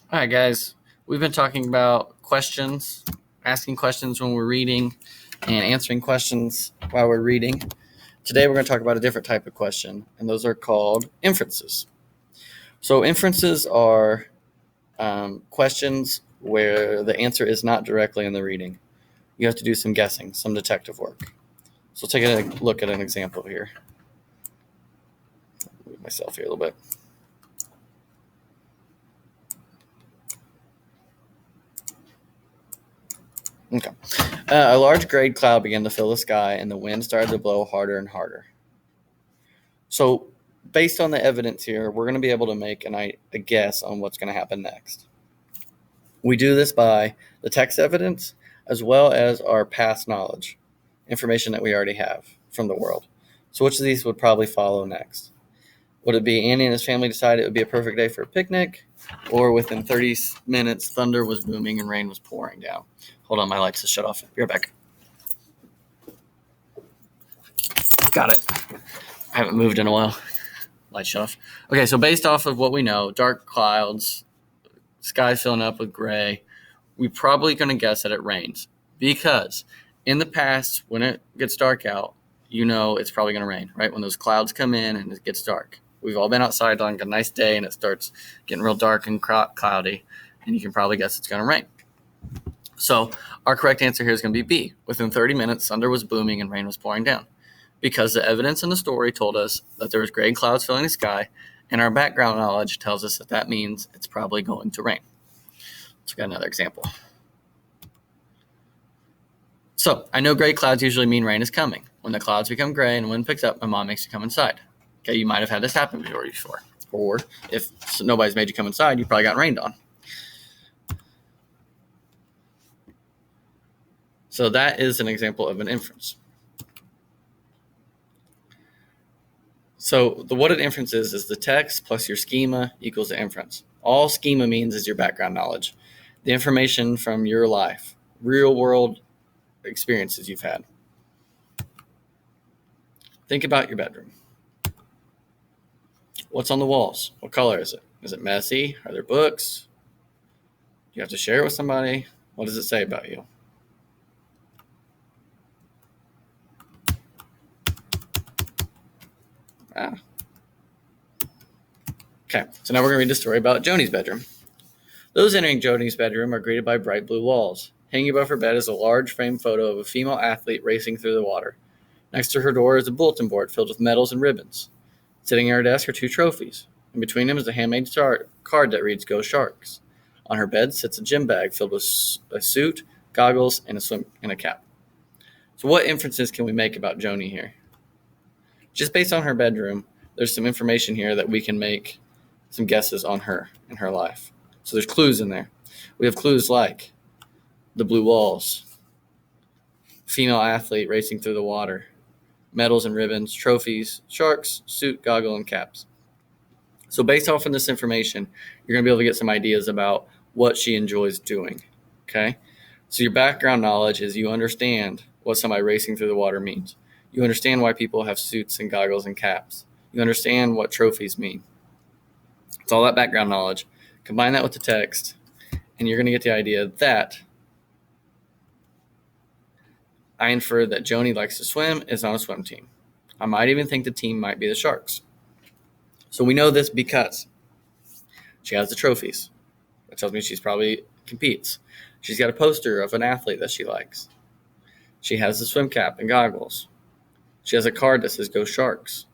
All right, guys. We've been talking about questions, asking questions when we're reading, and answering questions while we're reading. Today, we're going to talk about a different type of question, and those are called inferences. So, inferences are questions where the answer is not directly in the reading. You have to do some guessing, some detective work. So, take a look at an example here. Move myself here a little bit. Okay. A large gray cloud began to fill the sky, and the wind started to blow harder and harder. So, based on the evidence here, we're going to be able to make a guess on what's going to happen next. We do this by the text evidence as well as our past knowledge, information that we already have from the world. So, which of these would probably follow next? Would it be Andy and his family decided it would be a perfect day for a picnic? Or within 30 minutes, thunder was booming and rain was pouring down? Hold on, my lights just shut off. Be right back. Got it. I haven't moved in a while. Light shut off. Okay, so based off of what we know, dark clouds, sky filling up with gray, we're probably going to guess that it rains. Because in the past, when it gets dark out, you know it's probably going to rain, right? When those clouds come in and it gets dark. We've all been outside on a nice day and it starts getting real dark and cloudy, and you can probably guess it's going to rain. So our correct answer here is going to be B. Within 30 minutes, thunder was booming and rain was pouring down. Because the evidence in the story told us that there was gray clouds filling the sky, and our background knowledge tells us that means it's probably going to rain. Let's get another example. So I know gray clouds usually mean rain is coming. When the clouds become gray and the wind picks up, my mom makes you come inside. Okay, you might have had this happen before. Or if nobody's made you come inside, you probably got rained on. So that is an example of an inference. So what an inference is the text plus your schema equals the inference. All schema means is your background knowledge, the information from your life, real world experiences you've had. Think about your bedroom. What's on the walls? What color is it? Is it messy? Are there books? Do you have to share it with somebody? What does it say about you? Okay, so now we're going to read the story about Joni's bedroom. Those entering Joni's bedroom are greeted by bright blue walls. Hanging above her bed is a large framed photo of a female athlete racing through the water. Next to her door is a bulletin board filled with medals and ribbons. Sitting at her desk are 2 trophies. In between them is a handmade card that reads "Go Sharks." On her bed sits a gym bag filled with a suit, goggles, and a cap. So what inferences can we make about Joni here? Just based on her bedroom, there's some information here that we can make some guesses on her and her life. So there's clues in there. We have clues like the blue walls, female athlete racing through the water, medals and ribbons, trophies, sharks, suit, goggle, and caps. So based off of this information, you're going to be able to get some ideas about what she enjoys doing, okay? So your background knowledge is you understand what somebody racing through the water means. You understand why people have suits and goggles and caps. You understand what trophies mean. It's all that background knowledge. Combine that with the text, and you're going to get the idea that I inferred that Joni likes to swim, is on a swim team. I might even think the team might be the Sharks. So we know this because she has the trophies. That tells me she's probably competes. She's got a poster of an athlete that she likes. She has the swim cap and goggles. She has a card that says "Go Sharks,"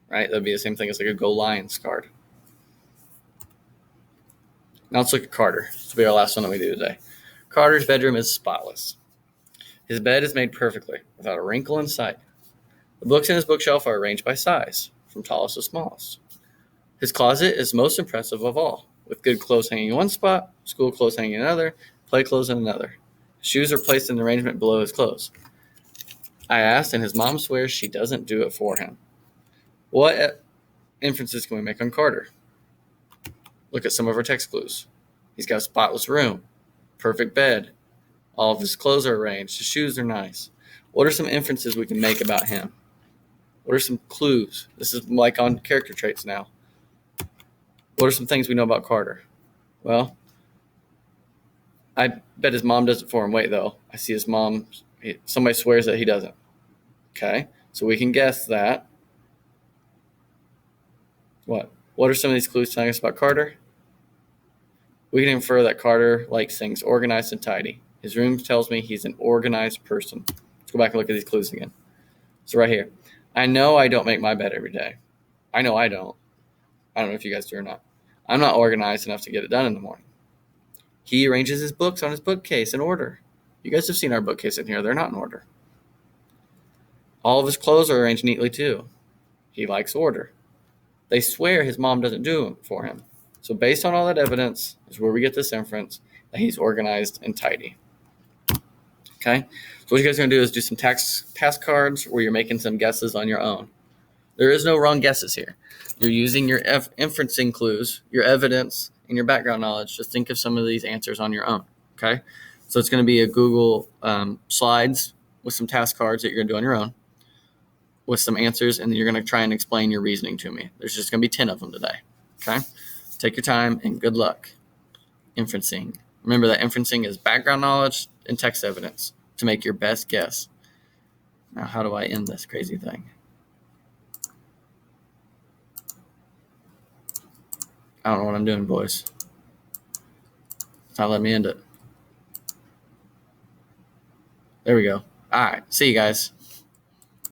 right? That'd be the same thing as like a "Go Lions" card. Now let's look at Carter. This will be our last one that we do today. Carter's bedroom is spotless. His bed is made perfectly, without a wrinkle in sight. The books in his bookshelf are arranged by size, from tallest to smallest. His closet is most impressive of all, with good clothes hanging in one spot, school clothes hanging in another, play clothes in another. His shoes are placed in arrangement below his clothes. I asked, and his mom swears she doesn't do it for him. What inferences can we make on Carter? Look at some of our text clues. He's got a spotless room, perfect bed. All of his clothes are arranged. His shoes are nice. What are some inferences we can make about him? What are some clues? This is like on character traits now. What are some things we know about Carter? Well, I bet his mom does it for him. Wait, though. I see his mom. Somebody swears that he doesn't. Okay. So we can guess that. What? What are some of these clues telling us about Carter? We can infer that Carter likes things organized and tidy. His room tells me he's an organized person. Let's go back and look at these clues again. So right here. I know I don't make my bed every day. I know I don't. I don't know if you guys do or not. I'm not organized enough to get it done in the morning. He arranges his books on his bookcase in order. You guys have seen our bookcase in here. They're not in order. All of his clothes are arranged neatly too. He likes order. They swear his mom doesn't do it for him. So based on all that evidence is where we get this inference that he's organized and tidy. Okay? So what you guys are going to do is do some task cards where you're making some guesses on your own. There is no wrong guesses here. You're using your inferencing clues, your evidence, and your background knowledge to think of some of these answers on your own. Okay? So it's going to be a Google Slides with some task cards that you're going to do on your own with some answers, and then you're going to try and explain your reasoning to me. There's just going to be 10 of them today. Okay? Take your time and good luck. Inferencing. Remember that inferencing is background knowledge and text evidence to make your best guess. Now, how do I end this crazy thing? I don't know what I'm doing, boys. It's not letting me end it. There we go. All right. See you guys.